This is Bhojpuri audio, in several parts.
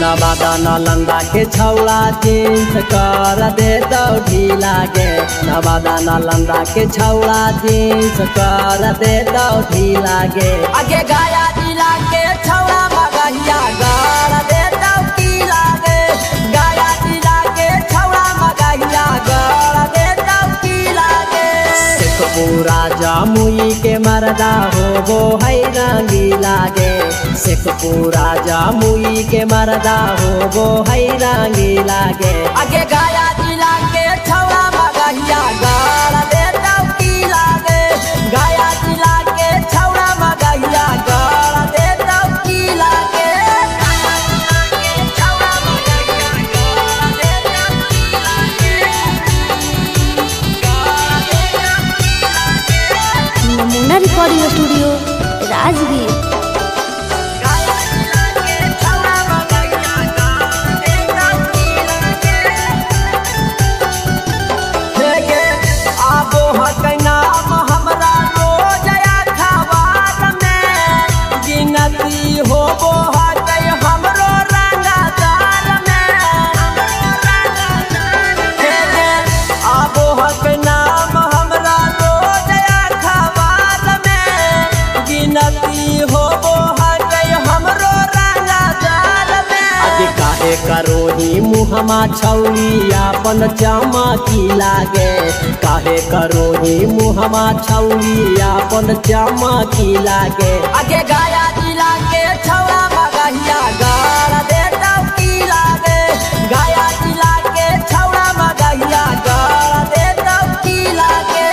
नवादा नालंदा के छौड़ा जींस कर दे दो ढीला गे। नवादा नालंदा के छौड़ा जींस कर दे दो ढीला गे। आगे गया जिला के छौड़ा मगहिया कर दे दो ढीला गे। गया जिला के छौड़ा मगहिया कर दे दो ढीला गे। शेखपुरा जामुई के मरदा होबो है रंगीला गे। शेखपुरा जामुई के मरदा होबो है रंगीला गे। आगे गया जिला के छौड़ा मगहिया कर दे दो ढीला गे। गया जिला के छौड़ा मगहिया कर दे दो ढीला गे। नमूना रिकॉर्डिंग स्टूडियो राजगीर। काहे करोही मुहमा छौरी अपन चमकी लागे। काहे करोही मुहमा छौरी अपन चमकी लागे। आगे गया जिला के छौड़ा मगहिया कर दे दो ढीला गे। गया जिला के छौड़ा मगहिया कर दे दो ढीला गे।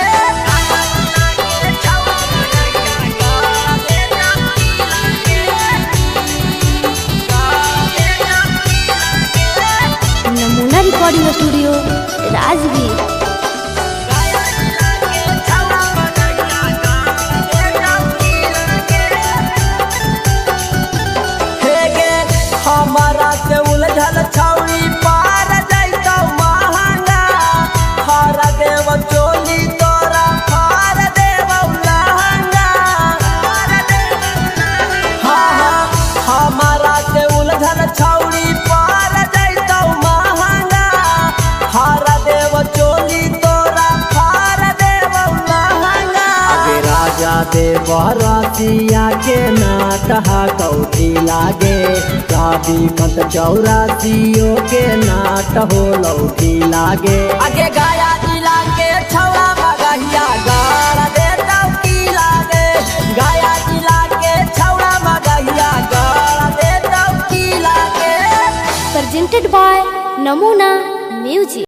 नमूना रिकॉर्डिंग स्टूडियो राजगीर। हमारा से उलझल छौरी पार जैतौ महंगा। हर देव चोली तोरा फार देव लहंगा। हाँ हमारा से उलझल छौरी पार जैतौ महंगा। हर देव चोली तोरा फार देव लहंगा। आगे राजा देव रसिया के नाटहा कौठी लागे। राबी पंत चौरासियों के नाट हो लौठी लागे। आगे गया जिला के छौड़ा मगहिया कर दे दो ढीला गे। गया जिला के छौड़ा मगहिया कर दे दो ढीला गे। presented by Namuna Music।